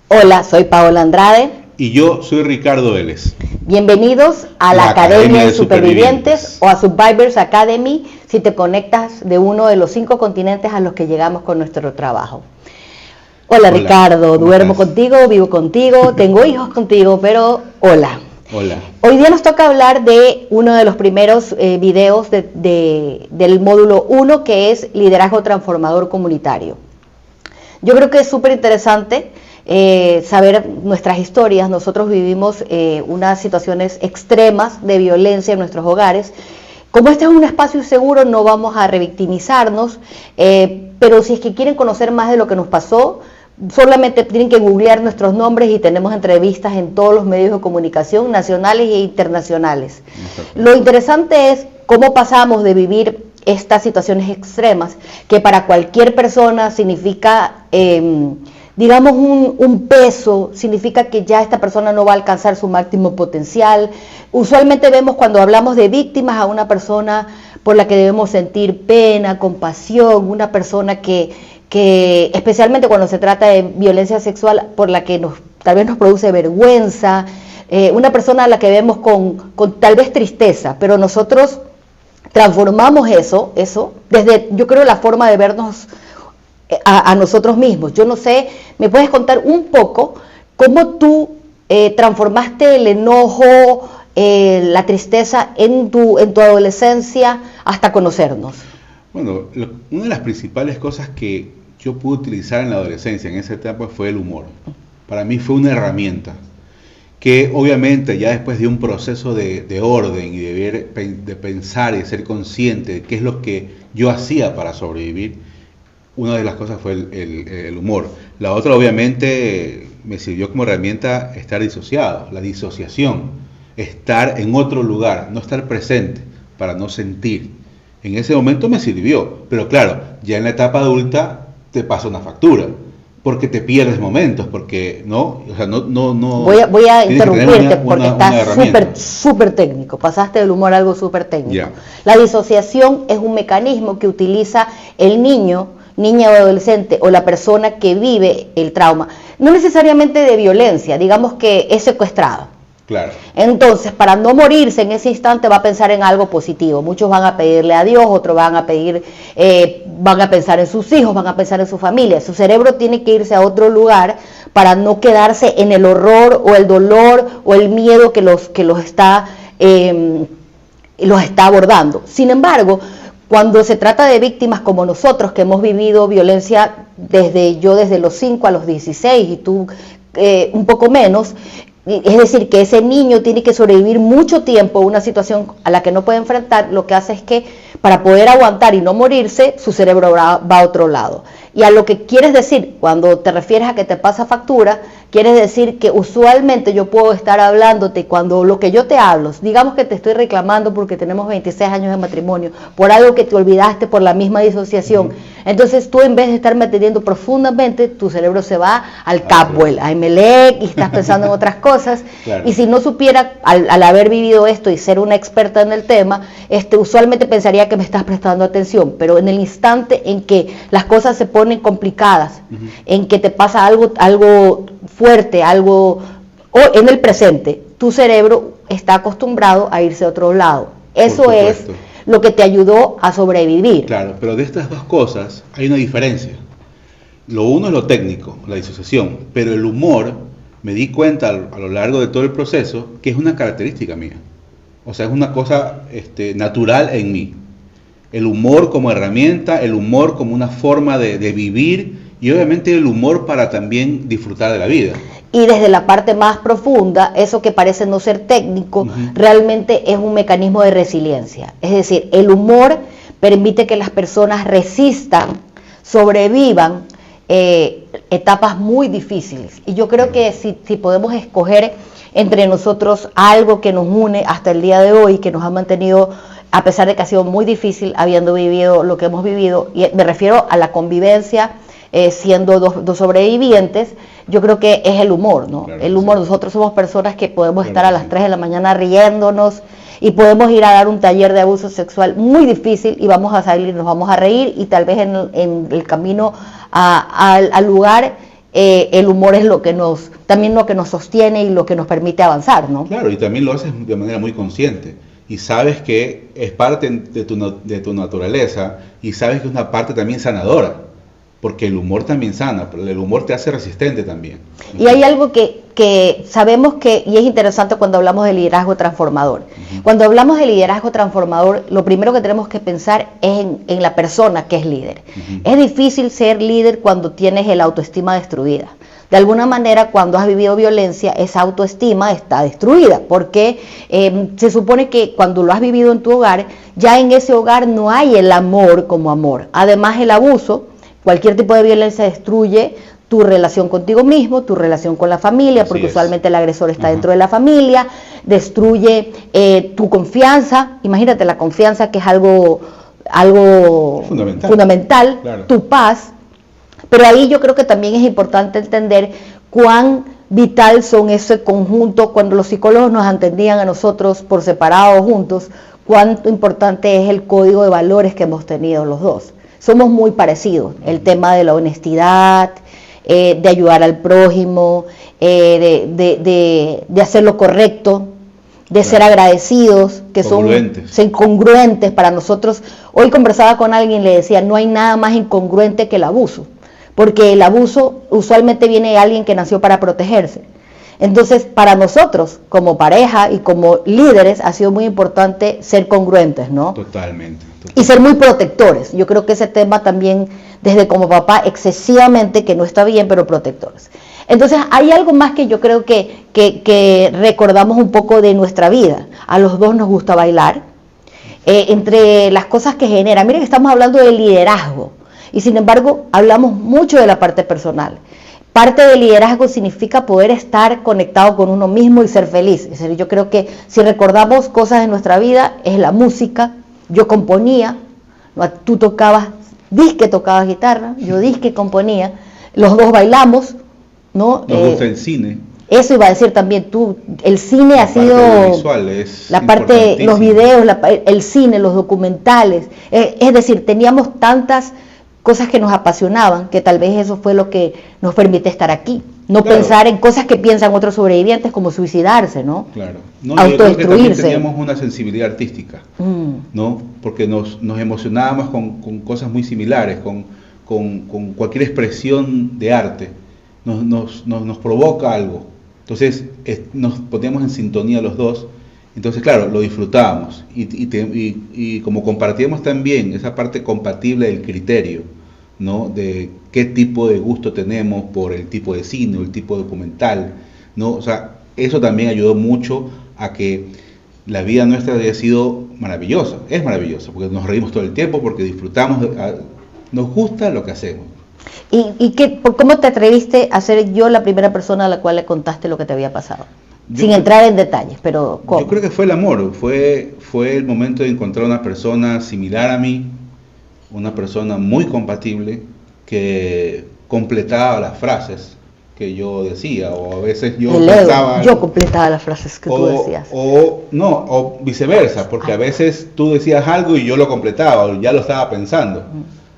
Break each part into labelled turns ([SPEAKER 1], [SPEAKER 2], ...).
[SPEAKER 1] Hola, soy Paola Andrade.
[SPEAKER 2] Y yo soy Ricardo Vélez.
[SPEAKER 1] Bienvenidos a la Academia de Supervivientes o a Survivors Academy si te conectas de uno de los 5 continentes a los que llegamos con nuestro trabajo. Hola Ricardo, duermo contigo, vivo contigo, tengo hijos contigo, pero hola.
[SPEAKER 2] Hola.
[SPEAKER 1] Hoy día nos toca hablar de uno de los primeros videos del módulo 1, que es Liderazgo Transformador Comunitario. Yo creo que es súper interesante saber nuestras historias. Nosotros vivimos unas situaciones extremas de violencia en nuestros hogares. Como este es un espacio seguro, no vamos a revictimizarnos, pero si es que quieren conocer más de lo que nos pasó, solamente tienen que googlear nuestros nombres y tenemos entrevistas en todos los medios de comunicación nacionales e internacionales. Lo interesante es cómo pasamos de vivir estas situaciones extremas, que para cualquier persona significa, digamos, un peso, significa que ya esta persona no va a alcanzar su máximo potencial. Usualmente vemos cuando hablamos de víctimas a una persona por la que debemos sentir pena, compasión, una persona que especialmente cuando se trata de violencia sexual, por la que tal vez nos produce vergüenza, una persona a la que vemos con tal vez tristeza, pero nosotros transformamos eso desde, yo creo, la forma de vernos a nosotros mismos. Yo no sé, ¿me puedes contar un poco cómo tú transformaste el enojo, la tristeza en tu adolescencia hasta conocernos?
[SPEAKER 2] Bueno, una de las principales cosas que yo pude utilizar en la adolescencia, en esa etapa, fue el humor. Para mí fue una herramienta que obviamente ya después de un proceso de orden y de pensar y de ser consciente de qué es lo que yo hacía para sobrevivir, una de las cosas fue el humor. La otra, obviamente, me sirvió como herramienta estar disociado, la disociación, estar en otro lugar, no estar presente para no sentir. En ese momento me sirvió, pero claro, ya en la etapa adulta te pasa una factura, porque te pierdes momentos, porque no.
[SPEAKER 1] Voy a interrumpirte porque estás súper técnico, pasaste del humor a algo súper técnico.
[SPEAKER 2] Yeah.
[SPEAKER 1] La disociación es un mecanismo que utiliza el niño, niña o adolescente o la persona que vive el trauma, no necesariamente de violencia, digamos que es secuestrado.
[SPEAKER 2] Claro.
[SPEAKER 1] Entonces, para no morirse en ese instante, va a pensar en algo positivo. Muchos van a pedirle a Dios, otros van a pensar en sus hijos, van a pensar en su familia. Su cerebro tiene que irse a otro lugar para no quedarse en el horror o el dolor o el miedo que los está abordando. Sin embargo, cuando se trata de víctimas como nosotros, que hemos vivido violencia desde los 5 a los 16 y tú un poco menos, es decir, que ese niño tiene que sobrevivir mucho tiempo a una situación a la que no puede enfrentar, lo que hace es que para poder aguantar y no morirse, su cerebro va a otro lado. Y a lo que quieres decir, cuando te refieres a que te pasa factura, quieres decir que usualmente yo puedo estar hablándote cuando lo que yo te hablo, digamos que te estoy reclamando porque tenemos 26 años de matrimonio, por algo que te olvidaste por la misma disociación. Entonces tú, en vez de estarme atendiendo profundamente, tu cerebro se va al Capwell, a Emelec, y estás pensando en otras cosas. Claro. Y si no supiera, al haber vivido esto y ser una experta en el tema, usualmente pensaría que me estás prestando atención, pero en el instante en que las cosas se ponen complicadas, en que te pasa algo fuerte, algo en el presente, tu cerebro está acostumbrado a irse a otro lado. Eso es lo que te ayudó a sobrevivir.
[SPEAKER 2] Claro, pero de estas dos cosas hay una diferencia. Lo uno es lo técnico, la disociación, pero el humor, me di cuenta a lo largo de todo el proceso que es una característica mía. O sea, es una cosa natural en mí. El humor como herramienta, el humor como una forma de vivir, y obviamente el humor para también disfrutar de la vida.
[SPEAKER 1] Y desde la parte más profunda, eso que parece no ser técnico, realmente es un mecanismo de resiliencia. Es decir, el humor permite que las personas resistan, sobrevivan etapas muy difíciles. Y yo creo que si podemos escoger entre nosotros algo que nos une hasta el día de hoy, que nos ha mantenido, a pesar de que ha sido muy difícil habiendo vivido lo que hemos vivido, y me refiero a la convivencia siendo dos sobrevivientes, yo creo que es el humor, ¿no? Claro, el humor, sí. Nosotros somos personas que podemos estar a las 3 de la mañana riéndonos y podemos ir a dar un taller de abuso sexual muy difícil y vamos a salir, nos vamos a reír y tal vez en el camino al lugar el humor es también lo que nos sostiene y lo que nos permite avanzar, ¿no?
[SPEAKER 2] Claro, y también lo haces de manera muy consciente. Y sabes que es parte de tu naturaleza y sabes que es una parte también sanadora. Porque el humor también sana, pero el humor te hace resistente también.
[SPEAKER 1] Y hay algo que sabemos y es interesante cuando hablamos de liderazgo transformador. Cuando hablamos de liderazgo transformador, lo primero que tenemos que pensar es en la persona que es líder. Es difícil ser líder cuando tienes el autoestima destruida. De alguna manera, cuando has vivido violencia, esa autoestima está destruida, porque se supone que cuando lo has vivido en tu hogar, ya en ese hogar no hay el amor como amor. Además, el abuso, cualquier tipo de violencia destruye tu relación contigo mismo, tu relación con la familia, porque usualmente el agresor está dentro de la familia, destruye tu confianza. Imagínate la confianza, que es algo fundamental, claro. Tu paz. Pero ahí yo creo que también es importante entender cuán vital son ese conjunto. Cuando los psicólogos nos atendían a nosotros por separado o juntos, cuánto importante es el código de valores que hemos tenido los dos. Somos muy parecidos, el tema de la honestidad, de ayudar al prójimo, de hacer lo correcto, de ser agradecidos, que son incongruentes para nosotros. Hoy conversaba con alguien y le decía, no hay nada más incongruente que el abuso, porque el abuso usualmente viene de alguien que nació para protegerse. Entonces, para nosotros, como pareja y como líderes, ha sido muy importante ser congruentes, ¿no?
[SPEAKER 2] Totalmente.
[SPEAKER 1] Y ser muy protectores. Yo creo que ese tema también, desde como papá, excesivamente, que no está bien, pero protectores. Entonces, hay algo más que yo creo que recordamos un poco de nuestra vida. A los dos nos gusta bailar. Entre las cosas que genera, miren que estamos hablando de liderazgo. Y sin embargo, hablamos mucho de la parte personal. Parte del liderazgo significa poder estar conectado con uno mismo y ser feliz. Es decir, yo creo que si recordamos cosas de nuestra vida, es la música. Yo componía, tú tocabas guitarra, yo componía, los dos bailamos, ¿no?
[SPEAKER 2] Nos gusta el cine.
[SPEAKER 1] Eso iba a decir también, el cine ha sido
[SPEAKER 2] visual, es
[SPEAKER 1] la parte, los videos, el cine, los documentales, es decir, teníamos tantas cosas que nos apasionaban, que tal vez eso fue lo que nos permite estar aquí. No pensar en cosas que piensan otros sobrevivientes, como suicidarse, ¿no?
[SPEAKER 2] Claro.
[SPEAKER 1] Autodestruirse.
[SPEAKER 2] Yo creo que también teníamos una sensibilidad artística, ¿no? Porque nos emocionábamos con cosas muy similares, con cualquier expresión de arte. Nos provoca algo. Entonces, nos poníamos en sintonía los dos. Entonces, claro, lo disfrutábamos. Y como compartíamos también esa parte compatible del criterio, ¿no? De qué tipo de gusto tenemos por el tipo de cine o el tipo de documental, ¿no? O sea, eso también ayudó mucho a que la vida nuestra haya sido maravillosa. Es maravillosa, porque nos reímos todo el tiempo, porque disfrutamos, nos gusta lo que hacemos.
[SPEAKER 1] ¿Y cómo te atreviste a ser yo la primera persona a la cual le contaste lo que te había pasado? Sin entrar en detalles, pero ¿cómo?
[SPEAKER 2] Yo creo que fue el amor, fue el momento de encontrar una persona similar a mí, una persona muy compatible, que completaba las frases que yo decía, o a veces yo pensaba...
[SPEAKER 1] Yo completaba las frases que tú decías.
[SPEAKER 2] O viceversa, porque a veces tú decías algo y yo lo completaba, o ya lo estaba pensando.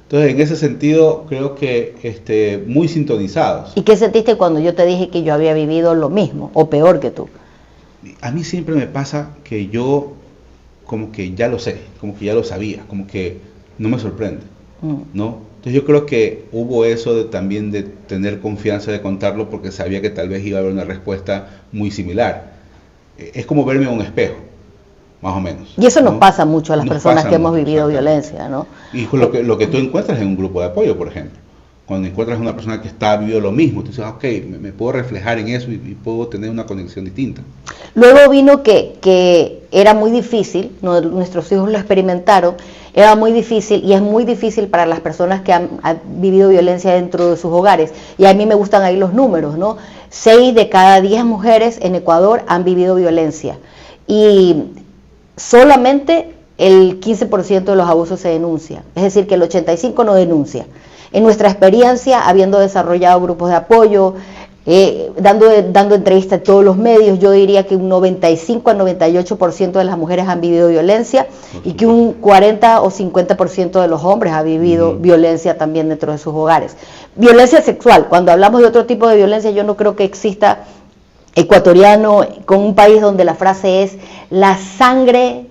[SPEAKER 2] Entonces, en ese sentido, creo que muy sintonizados.
[SPEAKER 1] ¿Y qué sentiste cuando yo te dije que yo había vivido lo mismo, o peor que tú?
[SPEAKER 2] A mí siempre me pasa que yo como que ya lo sé, como que ya lo sabía, como que no me sorprende, ¿no? Entonces yo creo que hubo eso también de tener confianza de contarlo, porque sabía que tal vez iba a haber una respuesta muy similar. Es como verme en un espejo, más o menos.
[SPEAKER 1] Y eso nos pasa mucho a las personas que hemos vivido violencia, ¿no?
[SPEAKER 2] Y con lo que tú encuentras en un grupo de apoyo, por ejemplo. Cuando encuentras una persona que está viviendo lo mismo, tú dices, ok, me puedo reflejar en eso y puedo tener una conexión distinta.
[SPEAKER 1] Luego vino que era muy difícil, nuestros hijos lo experimentaron, era muy difícil, y es muy difícil para las personas que han vivido violencia dentro de sus hogares. Y a mí me gustan ahí los números, ¿no? 6 de cada 10 mujeres en Ecuador han vivido violencia. Y solamente el 15% de los abusos se denuncia, es decir, que el 85% no denuncia. En nuestra experiencia, habiendo desarrollado grupos de apoyo, dando entrevistas en todos los medios. Yo diría que un 95 al 98% de las mujeres han vivido violencia y que un 40 o 50% de los hombres ha vivido violencia también dentro de sus hogares. Violencia sexual, cuando hablamos de otro tipo de violencia, yo no creo que exista ecuatoriano con un país donde la frase es la sangre,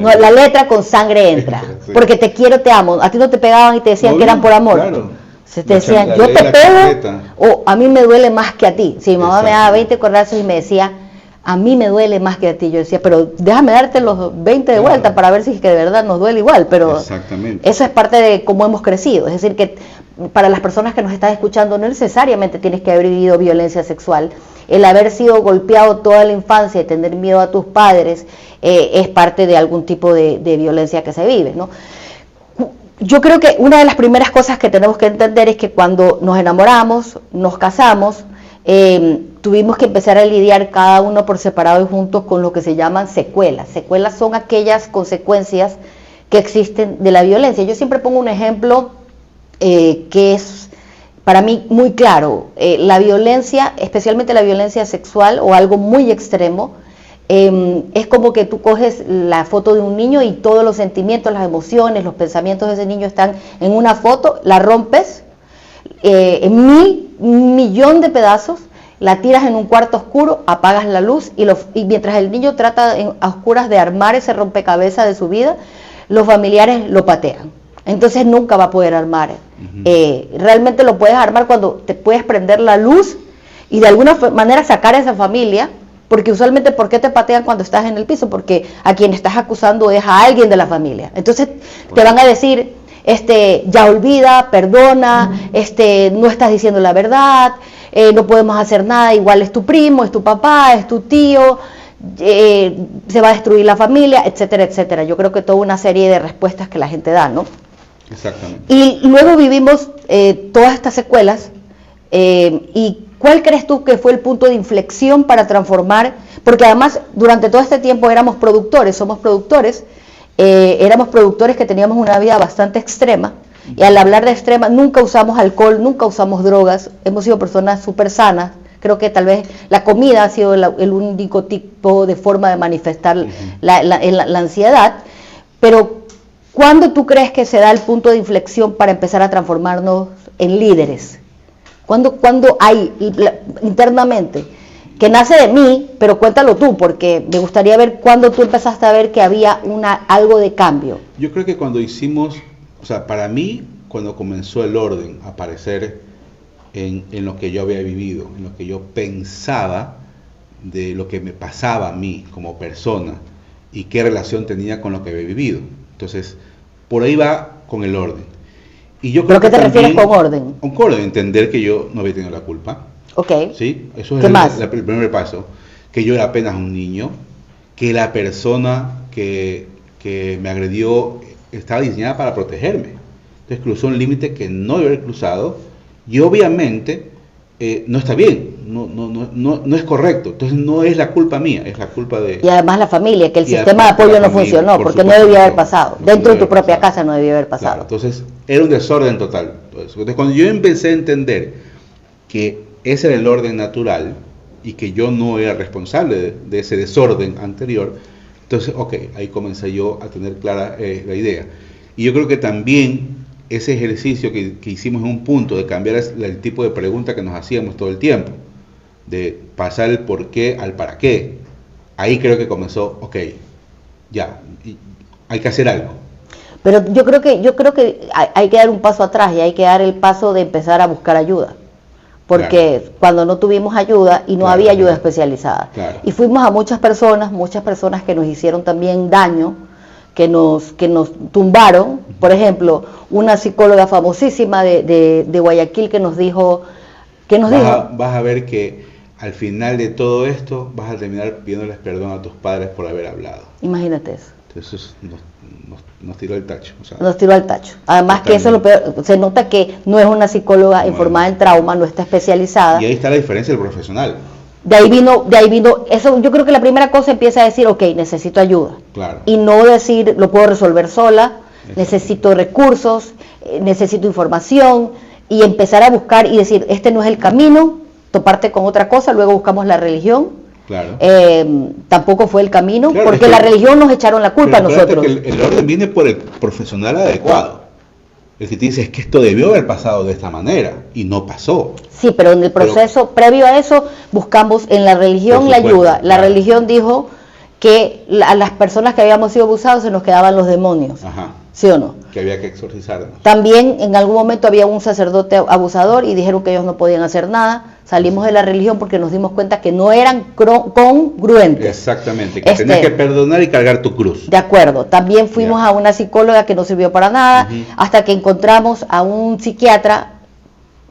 [SPEAKER 1] la letra con sangre entra, sí. Porque te quiero, te amo. A ti no te pegaban y te decían que eran por amor. Claro. Se te decían, yo te pego o a mí me duele más que a ti. Si mi mamá me daba 20 cordazos y me decía, a mí me duele más que a ti, yo decía, pero déjame darte los 20 de vuelta para ver si es que de verdad nos duele igual. Pero eso es parte de cómo hemos crecido. Es decir, que para las personas que nos están escuchando, no necesariamente tienes que haber vivido violencia sexual. El haber sido golpeado toda la infancia y tener miedo a tus padres es parte de algún tipo de violencia que se vive, ¿no? Yo creo que una de las primeras cosas que tenemos que entender es que cuando nos enamoramos, nos casamos, tuvimos que empezar a lidiar cada uno por separado y juntos con lo que se llaman secuelas. Secuelas son aquellas consecuencias que existen de la violencia. Yo siempre pongo un ejemplo que es para mí muy claro. La violencia, especialmente la violencia sexual o algo muy extremo, es como que tú coges la foto de un niño y todos los sentimientos, las emociones, los pensamientos de ese niño están en una foto, la rompes en 1.000.000 de pedazos, la tiras en un cuarto oscuro, apagas la luz y mientras el niño trata a oscuras de armar ese rompecabezas de su vida, los familiares lo patean. Entonces nunca va a poder armar. Realmente lo puedes armar cuando te puedes prender la luz y de alguna manera sacar a esa familia, porque usualmente ¿por qué te patean cuando estás en el piso? Porque a quien estás acusando es a alguien de la familia. Entonces te van a decir, ya olvida, perdona, no estás diciendo la verdad, no podemos hacer nada, igual es tu primo, es tu papá, es tu tío, se va a destruir la familia, etcétera, etcétera. Yo creo que toda una serie de respuestas que la gente da, ¿no?
[SPEAKER 2] Exactamente.
[SPEAKER 1] Y luego vivimos todas estas secuelas, y ¿cuál crees tú que fue el punto de inflexión para transformar? Porque además durante todo este tiempo éramos productores que teníamos una vida bastante extrema, y al hablar de extrema nunca usamos alcohol, nunca usamos drogas, hemos sido personas súper sanas. Creo que tal vez la comida ha sido el único tipo de forma de manifestar la ansiedad, pero ¿cuándo tú crees que se da el punto de inflexión para empezar a transformarnos en líderes? ¿Cuándo hay internamente? Que nace de mí, pero cuéntalo tú, porque me gustaría ver cuándo tú empezaste a ver que había algo de cambio.
[SPEAKER 2] Yo creo que cuando para mí, cuando comenzó el orden a aparecer en lo que yo había vivido, en lo que yo pensaba de lo que me pasaba a mí como persona y qué relación tenía con lo que había vivido. Entonces, por ahí va con el orden. Y yo creo
[SPEAKER 1] ¿Pero qué te refieres con orden?
[SPEAKER 2] Con orden, entender que yo no había tenido la culpa.
[SPEAKER 1] Ok.
[SPEAKER 2] ¿Sí? Eso es el primer paso. Que yo era apenas un niño, que la persona que me agredió estaba diseñada para protegerme. Entonces cruzó un límite que no debe haber cruzado y obviamente no está bien, no es correcto. Entonces no es la culpa mía, es la culpa de...
[SPEAKER 1] Y además la familia, que el sistema de apoyo no funcionó, porque no debía haber pasado. Dentro de tu propia casa no debía haber pasado.
[SPEAKER 2] Claro, entonces era un desorden total. Entonces cuando yo empecé a entender que ese era el orden natural y que yo no era responsable de ese desorden anterior, entonces, ahí comencé yo a tener clara la idea. Y yo creo que también ese ejercicio que hicimos en un punto de cambiar el tipo de pregunta que nos hacíamos todo el tiempo, de pasar el por qué al para qué, ahí creo que comenzó, ya, hay que hacer algo.
[SPEAKER 1] Pero yo creo que hay que dar un paso atrás y hay que dar el paso de empezar a buscar ayuda. Porque cuando no tuvimos ayuda y no había ayuda especializada. Y fuimos a muchas personas que nos hicieron también daño, que nos tumbaron. Por ejemplo, una psicóloga famosísima de Guayaquil que nos dijo...
[SPEAKER 2] Vas a ver que al final de todo esto vas a terminar pidiéndoles perdón a tus padres por haber hablado.
[SPEAKER 1] Imagínate eso.
[SPEAKER 2] Entonces nos tiró el tacho.
[SPEAKER 1] Nos tiró al tacho. Además que eso es lo peor, se nota que no es una psicóloga informada en trauma, no está especializada.
[SPEAKER 2] Y ahí está la diferencia del profesional.
[SPEAKER 1] De ahí vino eso. Yo creo que la primera cosa empieza a decir, necesito ayuda.
[SPEAKER 2] Claro.
[SPEAKER 1] Y no decir, lo puedo resolver sola, necesito recursos, necesito información, y empezar a buscar y decir, este no es el camino, toparte con otra cosa, luego buscamos la religión.
[SPEAKER 2] Claro.
[SPEAKER 1] Tampoco fue el camino,
[SPEAKER 2] Claro,
[SPEAKER 1] porque la religión nos echaron la culpa a nosotros.
[SPEAKER 2] Que el orden viene por el profesional adecuado. El que te dice es que esto debió haber pasado de esta manera y no pasó.
[SPEAKER 1] Sí, pero en el proceso previo a eso buscamos en la religión la ayuda. La religión dijo que a las personas que habíamos sido abusados se nos quedaban los demonios.
[SPEAKER 2] Ajá.
[SPEAKER 1] ¿Sí o no?
[SPEAKER 2] Que había que exorcizarnos.
[SPEAKER 1] También en algún momento había un sacerdote abusador y dijeron que ellos no podían hacer nada. Salimos de la religión porque nos dimos cuenta que no eran congruentes.
[SPEAKER 2] Exactamente, que tenías que perdonar y cargar tu cruz.
[SPEAKER 1] De acuerdo. También fuimos a una psicóloga que no sirvió para nada, hasta que encontramos a un psiquiatra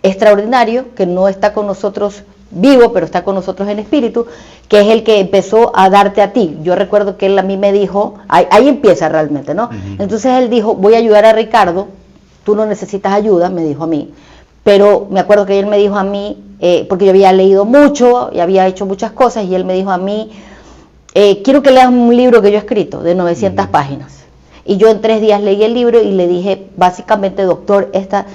[SPEAKER 1] extraordinario que no está con nosotros vivo, pero está con nosotros en espíritu, que es el que empezó a darte a ti. Yo recuerdo que él a mí me dijo, ahí empieza realmente, ¿no? Entonces él dijo, voy a ayudar a Ricardo, tú no necesitas ayuda, me dijo a mí, pero me acuerdo que él me dijo a mí, porque yo había leído mucho y había hecho muchas cosas, y él me dijo a mí, quiero que leas un libro que yo he escrito de 900 páginas. Y yo en 3 días leí el libro y le dije, básicamente, doctor, esta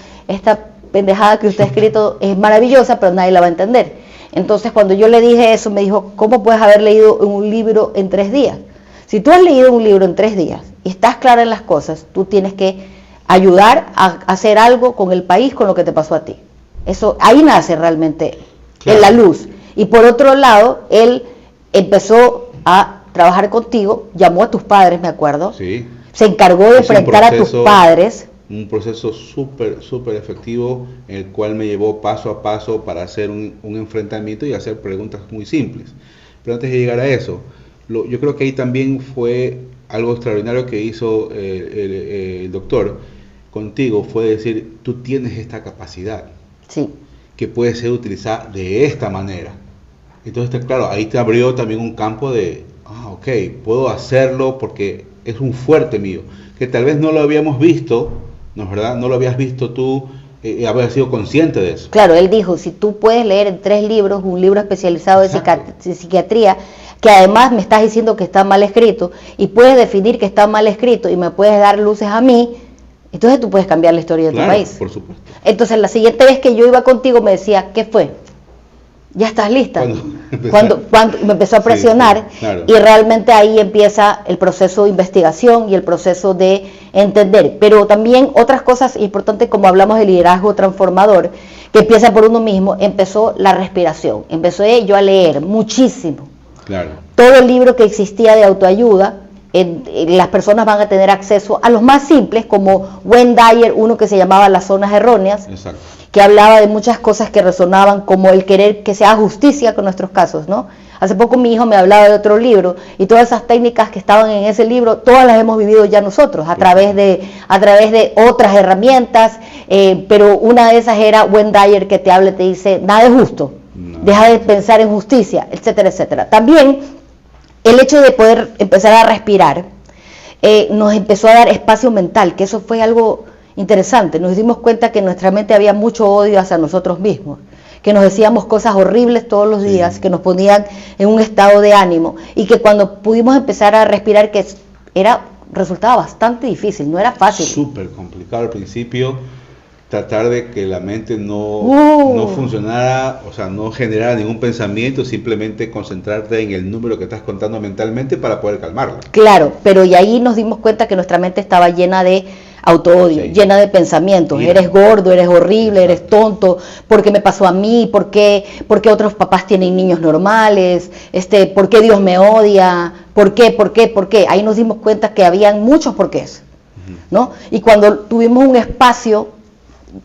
[SPEAKER 1] pendejada que usted ha escrito es maravillosa, pero nadie la va a entender. Entonces, cuando yo le dije eso, me dijo, ¿cómo puedes haber leído un libro en 3 días? Si tú has leído un libro en 3 días y estás clara en las cosas, tú tienes que ayudar a hacer algo con el país, con lo que te pasó a ti. Eso, ahí nace realmente en la luz. Y por otro lado, él empezó a trabajar contigo, llamó a tus padres, me acuerdo.
[SPEAKER 2] Sí.
[SPEAKER 1] Se encargó de enfrentar a tus padres.
[SPEAKER 2] Un proceso súper efectivo, en el cual me llevó paso a paso para hacer un enfrentamiento y hacer preguntas muy simples. Pero antes de llegar a eso, yo creo que ahí también fue algo extraordinario que hizo el doctor contigo, fue decir, tú tienes esta capacidad,
[SPEAKER 1] sí,
[SPEAKER 2] que puede ser utilizada de esta manera. Entonces, claro, ahí te abrió también un campo de, ok, puedo hacerlo porque es un fuerte mío, que tal vez no lo habíamos visto, ¿no es verdad? No lo habías visto tú, habías sido consciente de eso.
[SPEAKER 1] Claro, él dijo, si tú puedes leer en 3 libros, un libro especializado de psiquiatría, que además me estás diciendo que está mal escrito, y puedes definir que está mal escrito, y me puedes dar luces a mí, entonces tú puedes cambiar la historia de tu país.
[SPEAKER 2] Por supuesto.
[SPEAKER 1] Entonces la siguiente vez que yo iba contigo me decía, ¿qué fue? ¿Ya estás lista? Cuando me empezó a presionar, sí, claro. Y realmente ahí empieza el proceso de investigación y el proceso de entender. Pero también otras cosas importantes, como hablamos del liderazgo transformador, que empieza por uno mismo, empezó la respiración. Empecé yo a leer muchísimo.
[SPEAKER 2] Claro.
[SPEAKER 1] Todo el libro que existía de autoayuda. Las personas van a tener acceso a los más simples, como Wayne Dyer, uno que se llamaba Las Zonas Erróneas.
[SPEAKER 2] Exacto.
[SPEAKER 1] Que hablaba de muchas cosas que resonaban, como el querer que se haga justicia con nuestros casos, ¿no? Hace poco mi hijo me hablaba de otro libro, y todas esas técnicas que estaban en ese libro, todas las hemos vivido ya nosotros, a través de otras herramientas, pero una de esas era Wayne Dyer, que te habla y te dice, nada es justo, deja de pensar en justicia, etcétera, etcétera. También el hecho de poder empezar a respirar nos empezó a dar espacio mental, que eso fue algo interesante. Nos dimos cuenta que en nuestra mente había mucho odio hacia nosotros mismos, que nos decíamos cosas horribles todos los días, que nos ponían en un estado de ánimo, y que cuando pudimos empezar a respirar, que resultaba bastante difícil, no era fácil.
[SPEAKER 2] Súper complicado al principio, tratar de que la mente no funcionara, o sea, no generara ningún pensamiento, simplemente concentrarte en el número que estás contando mentalmente para poder calmarla.
[SPEAKER 1] Claro, pero y ahí nos dimos cuenta que nuestra mente estaba llena de autoodio, llena de pensamientos. Mira, eres gordo, eres horrible, eres tonto, ¿por qué me pasó a mí? ¿Por qué otros papás tienen niños normales? ¿Por qué Dios me odia? ¿Por qué? Ahí nos dimos cuenta que habían muchos porqués, ¿no? Y cuando tuvimos un espacio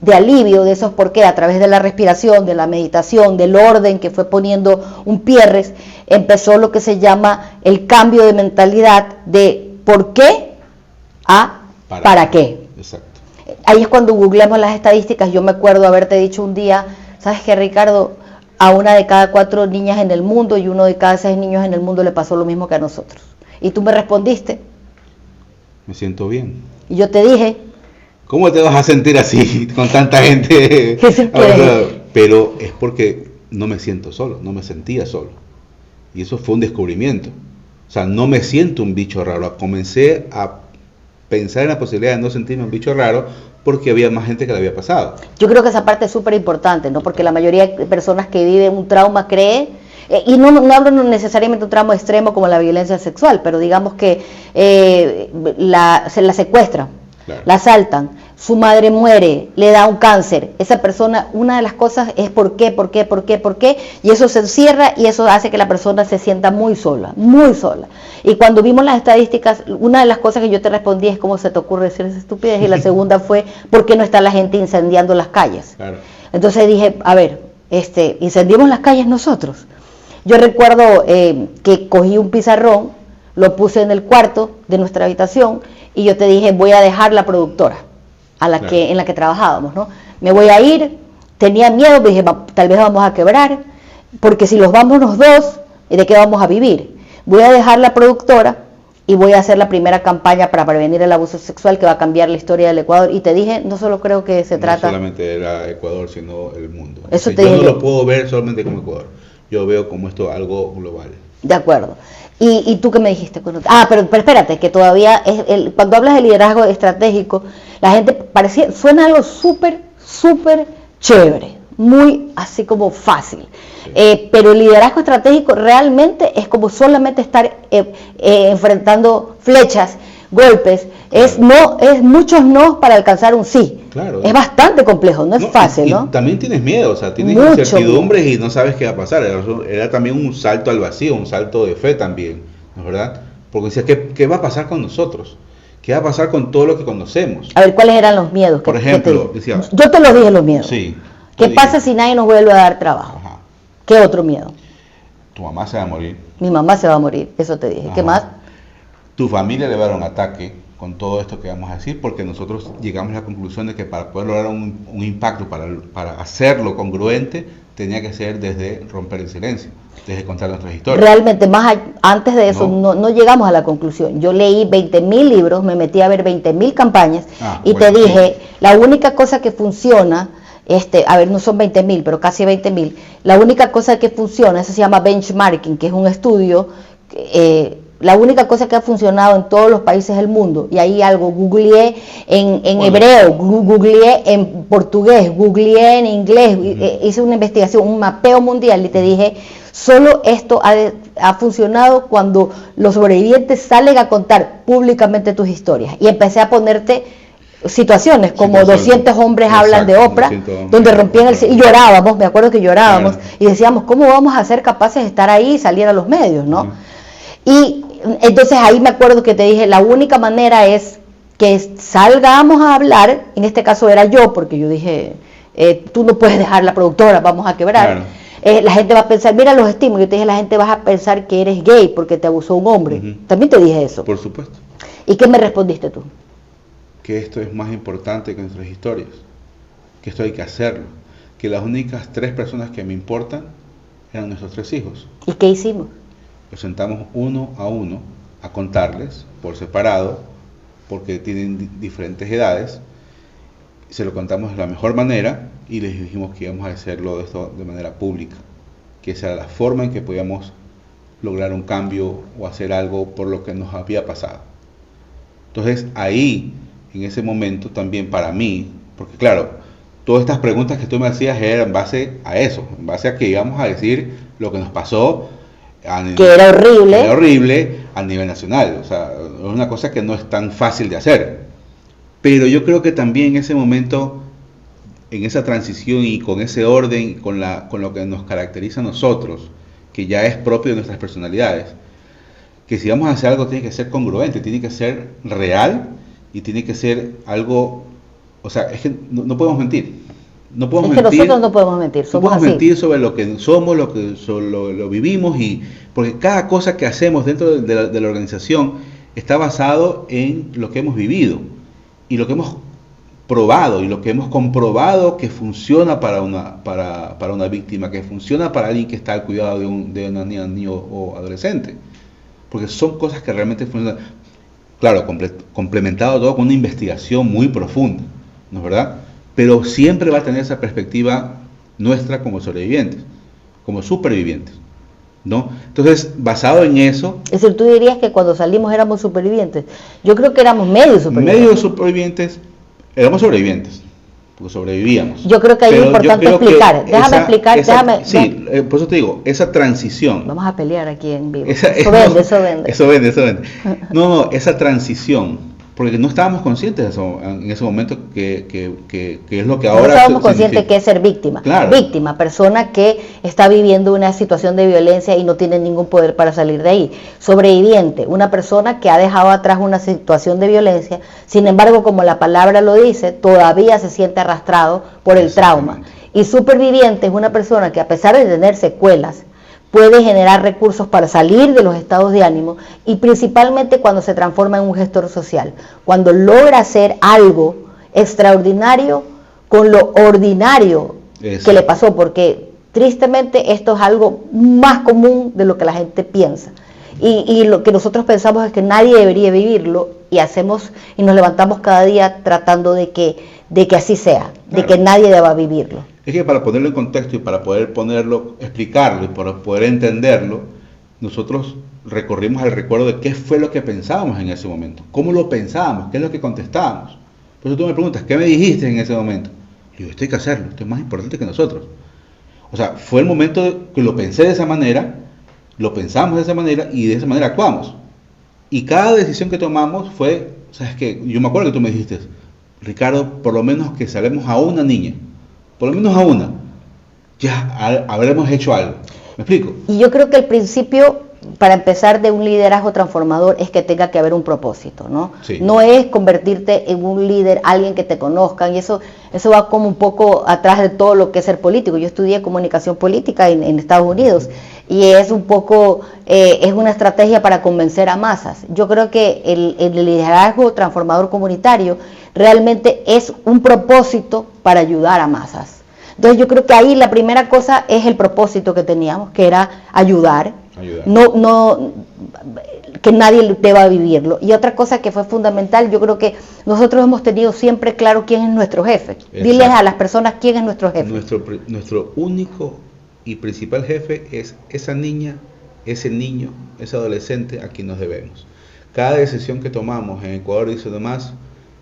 [SPEAKER 1] de alivio de esos porqués a través de la respiración, de la meditación, del orden que fue poniendo un Pierres, empezó lo que se llama el cambio de mentalidad de ¿por qué? A ¿para qué?
[SPEAKER 2] Exacto.
[SPEAKER 1] Ahí es cuando googleamos las estadísticas. Yo me acuerdo haberte dicho un día, ¿sabes qué, Ricardo? A 1 de cada 4 niñas en el mundo y 1 de cada 6 niños en el mundo le pasó lo mismo que a nosotros. Y tú me respondiste.
[SPEAKER 2] Me siento bien.
[SPEAKER 1] Y yo te dije,
[SPEAKER 2] ¿cómo te vas a sentir así con tanta gente? Pero es porque no me siento solo, no me sentía solo. Y eso fue un descubrimiento. O sea, no me siento un bicho raro. Comencé a pensar en la posibilidad de no sentirme un bicho raro porque había más gente que le había pasado.
[SPEAKER 1] Yo creo que esa parte es súper importante, ¿no? Porque la mayoría de personas que viven un trauma cree, y no hablo necesariamente de un trauma extremo como la violencia sexual, pero digamos que se la secuestran, claro, la asaltan, su madre muere, le da un cáncer, esa persona, una de las cosas es ¿por qué? Y eso se encierra y eso hace que la persona se sienta muy sola, muy sola. Y cuando vimos las estadísticas, una de las cosas que yo te respondí es ¿cómo se te ocurre decir esa estupidez? Y la segunda fue ¿por qué no está la gente incendiando las calles? Claro. Entonces dije, a ver, incendiemos las calles nosotros. Yo recuerdo que cogí un pizarrón, lo puse en el cuarto de nuestra habitación y yo te dije, voy a dejar la productora en la que trabajábamos, ¿no? Me voy a ir, tenía miedo, dije, tal vez vamos a quebrar, porque si los vamos los dos, ¿de qué vamos a vivir? Voy a dejar la productora y voy a hacer la primera campaña para prevenir el abuso sexual que va a cambiar la historia del Ecuador. Y te dije, no solo creo que se trata...
[SPEAKER 2] No solamente era Ecuador, sino el mundo.
[SPEAKER 1] Eso
[SPEAKER 2] yo no lo puedo ver solamente como Ecuador, yo veo como esto algo global.
[SPEAKER 1] De acuerdo. ¿Y tú qué me dijiste? Pero espérate, que todavía cuando hablas de liderazgo estratégico, la gente suena algo súper chévere, muy así como fácil. Sí. Pero el liderazgo estratégico realmente es como solamente estar enfrentando flechas, golpes, claro, es muchos no para alcanzar un sí. Claro. Es bastante complejo, no es fácil, ¿no?
[SPEAKER 2] También tienes miedo, o sea, tienes incertidumbres y no sabes qué va a pasar. Era también un salto al vacío, un salto de fe también, ¿no es verdad? Porque decías, ¿qué va a pasar con nosotros? ¿Qué va a pasar con todo lo que conocemos?
[SPEAKER 1] A ver, ¿cuáles eran los miedos?
[SPEAKER 2] Por ejemplo, decías,
[SPEAKER 1] yo te los dije los miedos.
[SPEAKER 2] Sí.
[SPEAKER 1] ¿Qué pasa si nadie nos vuelve a dar trabajo? Ajá. ¿Qué otro miedo?
[SPEAKER 2] Tu mamá se va a morir.
[SPEAKER 1] Mi mamá se va a morir, eso te dije. Ajá. ¿Qué más?
[SPEAKER 2] Tu familia le va a dar un ataque con todo esto que vamos a decir, porque nosotros llegamos a la conclusión de que para poder lograr un impacto, para hacerlo congruente, tenía que ser desde romper el silencio, desde contar nuestras historias.
[SPEAKER 1] Realmente, antes de eso, no llegamos a la conclusión. Yo leí 20.000 libros, me metí a ver 20.000 campañas y bueno, te dije, la única cosa que funciona, no son 20.000, pero casi 20.000, la única cosa que funciona, eso se llama benchmarking, que es un estudio, la única cosa que ha funcionado en todos los países del mundo, y ahí algo, googleé en hebreo, googleé en portugués, googleé en inglés, hice una investigación, un mapeo mundial y te dije, solo esto ha funcionado cuando los sobrevivientes salen a contar públicamente tus historias. Y empecé a ponerte situaciones como 200 hombres hablan de Oprah, donde rompían y llorábamos, me acuerdo que llorábamos, y decíamos, ¿cómo vamos a ser capaces de estar ahí y salir a los medios, no? Y entonces ahí me acuerdo que te dije, la única manera es que salgamos a hablar, en este caso era yo, porque yo dije, tú no puedes dejar la productora, vamos a quebrar. Claro. La gente va a pensar, mira los estímulos, yo te dije, la gente va a pensar que eres gay porque te abusó un hombre. También te dije eso.
[SPEAKER 2] Por supuesto.
[SPEAKER 1] ¿Y qué me respondiste tú?
[SPEAKER 2] Que esto es más importante que nuestras historias, que esto hay que hacerlo, que las únicas 3 personas que me importan eran nuestros 3 hijos.
[SPEAKER 1] ¿Y qué hicimos?
[SPEAKER 2] Los sentamos uno a uno a contarles por separado, porque tienen diferentes edades, se lo contamos de la mejor manera y les dijimos que íbamos a hacerlo de manera pública, que esa era la forma en que podíamos lograr un cambio o hacer algo por lo que nos había pasado. Entonces ahí, en ese momento también para mí, porque claro, todas estas preguntas que tú me hacías eran en base a eso, en base a que íbamos a decir lo que nos pasó,
[SPEAKER 1] que era horrible
[SPEAKER 2] a nivel nacional. O sea, es una cosa que no es tan fácil de hacer, pero yo creo que también en ese momento, en esa transición y con ese orden, con lo que nos caracteriza a nosotros, que ya es propio de nuestras personalidades, que si vamos a hacer algo tiene que ser congruente, tiene que ser real y tiene que ser algo, o sea, es que no podemos mentir. No podemos mentir, que
[SPEAKER 1] nosotros no podemos mentir, somos así.
[SPEAKER 2] Mentir sobre lo que somos, lo que lo vivimos, y porque cada cosa que hacemos dentro de la organización está basado en lo que hemos vivido y lo que hemos probado y lo que hemos comprobado que funciona para una víctima, que funciona para alguien que está al cuidado de una niño o adolescente, porque son cosas que realmente funcionan. Claro, complementado todo con una investigación muy profunda, ¿no es verdad? Pero siempre va a tener esa perspectiva nuestra como sobrevivientes, como supervivientes, ¿no? Entonces, basado en eso...
[SPEAKER 1] Es decir, tú dirías que cuando salimos éramos supervivientes. Yo creo que éramos medio supervivientes.
[SPEAKER 2] Medio supervivientes, Éramos sobrevivientes, porque sobrevivíamos.
[SPEAKER 1] Yo creo que ahí es importante explicar.
[SPEAKER 2] Sí, por eso te digo, esa transición.
[SPEAKER 1] Vamos a pelear aquí en vivo.
[SPEAKER 2] Eso vende. No, esa transición, porque no estábamos conscientes de eso, en ese momento que es lo que ahora...
[SPEAKER 1] No estábamos conscientes que es ser víctima.
[SPEAKER 2] Claro.
[SPEAKER 1] Víctima, persona que está viviendo una situación de violencia y no tiene ningún poder para salir de ahí. Sobreviviente, una persona que ha dejado atrás una situación de violencia, sin embargo, como la palabra lo dice, todavía se siente arrastrado por el trauma. Y superviviente es una persona que, a pesar de tener secuelas, puede generar recursos para salir de los estados de ánimo, y principalmente cuando se transforma en un gestor social, cuando logra hacer algo extraordinario con lo ordinario que le pasó, porque tristemente esto es algo más común de lo que la gente piensa, y lo que nosotros pensamos es que nadie debería vivirlo, y nos levantamos cada día tratando de que así sea, de que nadie deba vivirlo.
[SPEAKER 2] Es que para ponerlo en contexto y para poder explicarlo y para poder entenderlo, nosotros recorrimos el recuerdo de qué fue lo que pensábamos en ese momento, cómo lo pensábamos, qué es lo que contestábamos. Por eso tú me preguntas, ¿qué me dijiste en ese momento? Y yo, esto hay que hacerlo, esto es más importante que nosotros. O sea, fue el momento que lo pensé de esa manera, lo pensamos de esa manera y de esa manera actuamos. Y cada decisión que tomamos fue, ¿sabes qué? Yo me acuerdo que tú me dijiste, Ricardo, por lo menos que salvemos a una niña, por lo menos a una, ya habremos hecho algo. ¿Me explico?
[SPEAKER 1] Y yo creo que el principio, para empezar, de un liderazgo transformador es que tenga que haber un propósito, ¿no?
[SPEAKER 2] Sí.
[SPEAKER 1] No es convertirte en un líder, alguien que te conozcan, y eso va como un poco atrás de todo lo que es ser político. Yo estudié comunicación política en Estados Unidos, y es un poco, es una estrategia para convencer a masas. Yo creo que el liderazgo transformador comunitario realmente es un propósito para ayudar a masas. Entonces yo creo que ahí la primera cosa es el propósito que teníamos, que era ayudar. No que nadie deba vivirlo. Y otra cosa que fue fundamental, yo creo que nosotros hemos tenido siempre claro quién es nuestro jefe. Exacto. Diles a las personas quién es nuestro jefe.
[SPEAKER 2] Nuestro único y principal jefe es esa niña, ese niño, ese adolescente a quien nos debemos. Cada decisión que tomamos en Ecuador y demás,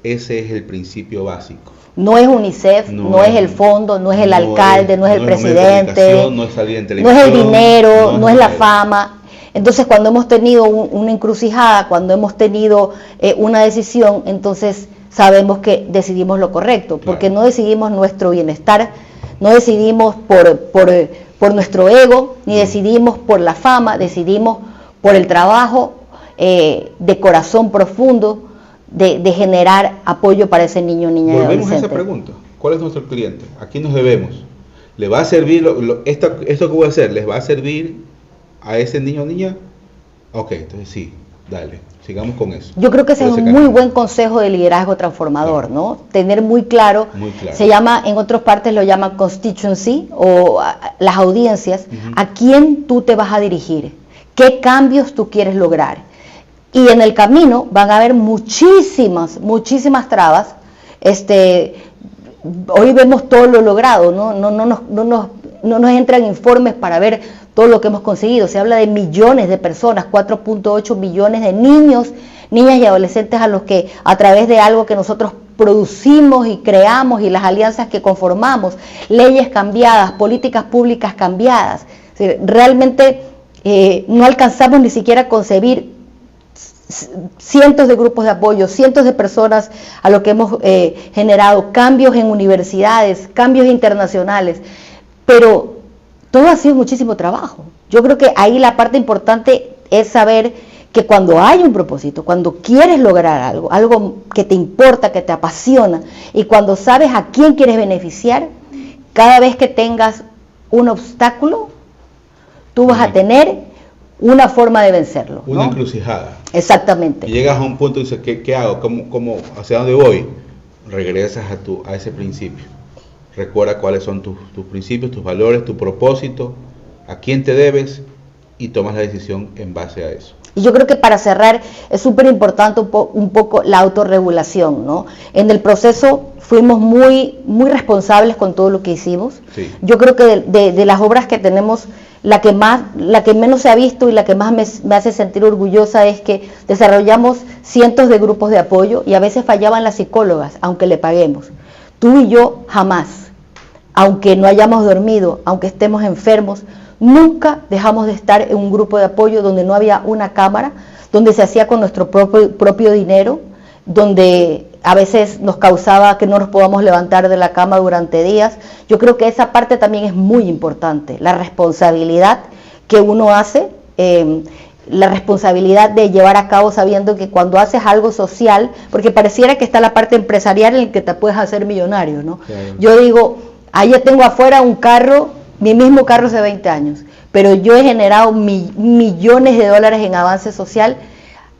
[SPEAKER 2] ese es el principio básico.
[SPEAKER 1] No es UNICEF, no es el fondo, no es el alcalde, no es el presidente,
[SPEAKER 2] no es salir en
[SPEAKER 1] televisión, no es el dinero, no es la fama. Entonces, cuando hemos tenido una encrucijada, cuando hemos tenido una decisión, entonces sabemos que decidimos lo correcto, porque no decidimos nuestro bienestar, no decidimos por nuestro ego, ni decidimos por la fama, decidimos por el trabajo de corazón profundo, de generar apoyo para ese niño, niña y adolescente.
[SPEAKER 2] Volvemos a esa pregunta. ¿Cuál es nuestro cliente? ¿A quién nos debemos? ¿Le va a servir esto que voy a hacer? ¿Les va a servir a ese niño o niña? Ok, entonces sí, dale, sigamos con eso.
[SPEAKER 1] Yo creo que ese es un muy buen consejo de liderazgo transformador, ¿no? Tener muy claro, se llama, en otras partes lo llaman constituency, o las audiencias, a quién tú te vas a dirigir, qué cambios tú quieres lograr. Y en el camino van a haber muchísimas trabas. Hoy vemos todo lo logrado, no nos entran informes para ver todo lo que hemos conseguido. Se habla de millones de personas, 4.8 millones de niños, niñas y adolescentes a los que, a través de algo que nosotros producimos y creamos y las alianzas que conformamos, leyes cambiadas, políticas públicas cambiadas. Es decir, realmente no alcanzamos ni siquiera a concebir cientos de grupos de apoyo, cientos de personas a lo que hemos generado, cambios en universidades, cambios internacionales, pero todo ha sido muchísimo trabajo. Yo creo que ahí la parte importante es saber que cuando hay un propósito, cuando quieres lograr algo que te importa, que te apasiona, y cuando sabes a quién quieres beneficiar, cada vez que tengas un obstáculo, tú vas a tener una forma de vencerlo, ¿no?
[SPEAKER 2] Una encrucijada.
[SPEAKER 1] Exactamente.
[SPEAKER 2] Y llegas a un punto y dices, ¿qué hago? ¿Cómo, hacia dónde voy? Regresas a ese principio. Recuerda cuáles son tus principios, tus valores, tu propósito, a quién te debes, y tomas la decisión en base a eso.
[SPEAKER 1] Y yo creo que para cerrar es súper importante un poco la autorregulación, ¿no? En el proceso fuimos muy responsables con todo lo que hicimos. Sí. Yo creo que de las obras que tenemos la que menos se ha visto y la que más me hace sentir orgullosa es que desarrollamos cientos de grupos de apoyo y a veces fallaban las psicólogas, aunque le paguemos. Tú y yo jamás, aunque no hayamos dormido, aunque estemos enfermos, nunca dejamos de estar en un grupo de apoyo donde no había una cámara, donde se hacía con nuestro propio dinero, donde a veces nos causaba que no nos podamos levantar de la cama durante días. Yo creo que esa parte también es muy importante, la responsabilidad que uno hace, la responsabilidad de llevar a cabo sabiendo que cuando haces algo social, porque pareciera que está la parte empresarial en la que te puedes hacer millonario, ¿no? Claro. Yo digo, ahí yo tengo afuera un carro, mi mismo carro hace 20 años, pero yo he generado millones de dólares en avance social,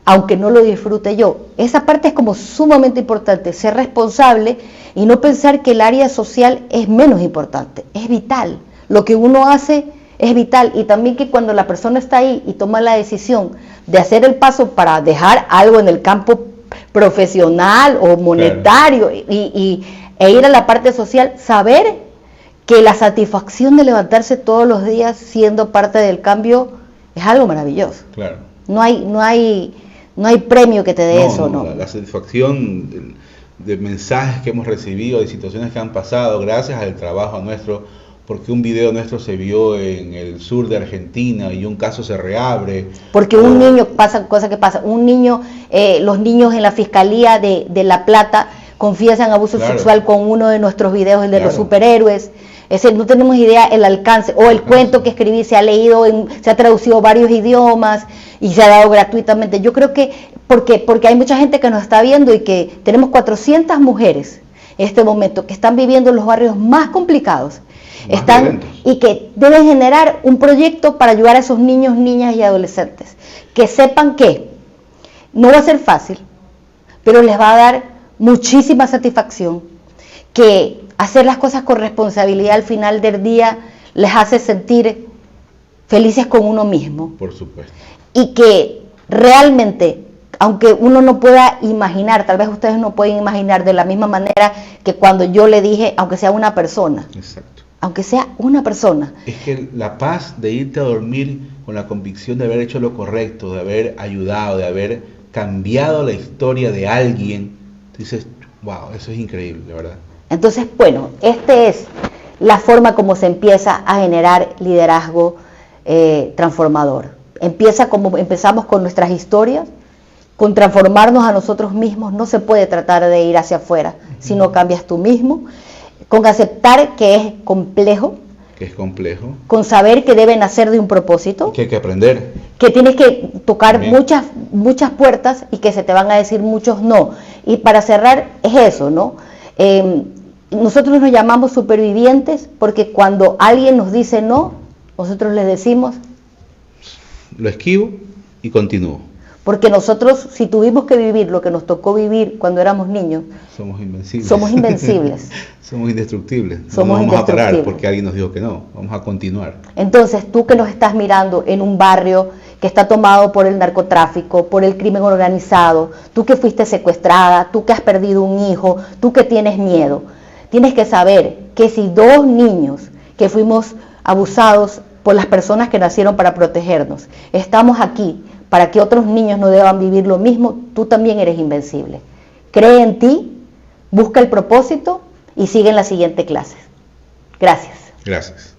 [SPEAKER 1] aunque no lo disfrute yo. Esa parte es como sumamente importante, ser responsable y no pensar que el área social es menos importante, es vital. Lo que uno hace es vital, y también que cuando la persona está ahí y toma la decisión de hacer el paso para dejar algo en el campo profesional o monetario, claro, e ir a la parte social, saber que la satisfacción de levantarse todos los días siendo parte del cambio es algo maravilloso.
[SPEAKER 2] Claro.
[SPEAKER 1] No hay premio que te dé eso, ¿no?
[SPEAKER 2] La satisfacción de mensajes que hemos recibido, de situaciones que han pasado, gracias al trabajo nuestro, porque un video nuestro se vio en el sur de Argentina y un caso se reabre.
[SPEAKER 1] Porque un niño, un niño, los niños en la Fiscalía de La Plata confiesan abuso sexual con uno de nuestros videos, el de los superhéroes. Es decir, no tenemos idea el alcance, o el cuento que escribí se ha leído, se ha traducido a varios idiomas y se ha dado gratuitamente. Yo creo que, porque hay mucha gente que nos está viendo y que tenemos 400 mujeres en este momento que están viviendo en los barrios más complicados, y que deben generar un proyecto para ayudar a esos niños, niñas y adolescentes, que sepan que no va a ser fácil, pero les va a dar muchísima satisfacción, que hacer las cosas con responsabilidad al final del día les hace sentir felices con uno mismo.
[SPEAKER 2] Por supuesto.
[SPEAKER 1] Y que realmente, aunque uno no pueda imaginar, tal vez ustedes no pueden imaginar de la misma manera que cuando yo le dije, aunque sea una persona.
[SPEAKER 2] Exacto.
[SPEAKER 1] Aunque sea una persona.
[SPEAKER 2] Es que la paz de irte a dormir con la convicción de haber hecho lo correcto, de haber ayudado, de haber cambiado la historia de alguien, dices, wow, eso es increíble, la verdad.
[SPEAKER 1] Entonces, bueno, esta es la forma como se empieza a generar liderazgo transformador. Empezamos con nuestras historias, con transformarnos a nosotros mismos. No se puede tratar de ir hacia afuera si no cambias tú mismo, con aceptar que es complejo, con saber que debe nacer de un propósito,
[SPEAKER 2] que hay que aprender,
[SPEAKER 1] que tienes que tocar muchas puertas y que se te van a decir muchos no. Y para cerrar es eso, ¿no? Nosotros nos llamamos supervivientes porque cuando alguien nos dice no, nosotros les decimos,
[SPEAKER 2] lo esquivo y continúo.
[SPEAKER 1] Porque nosotros, si tuvimos que vivir lo que nos tocó vivir cuando éramos niños,
[SPEAKER 2] somos invencibles.
[SPEAKER 1] Somos invencibles.
[SPEAKER 2] Somos indestructibles.
[SPEAKER 1] Somos
[SPEAKER 2] no vamos a parar porque alguien nos dijo que no, vamos a continuar.
[SPEAKER 1] Entonces, tú que nos estás mirando en un barrio que está tomado por el narcotráfico, por el crimen organizado, tú que fuiste secuestrada, tú que has perdido un hijo, tú que tienes miedo, tienes que saber que si 2 niños que fuimos abusados por las personas que nacieron para protegernos, estamos aquí para que otros niños no deban vivir lo mismo, tú también eres invencible. Cree en ti, busca el propósito y sigue en la siguiente clase. Gracias.
[SPEAKER 2] Gracias.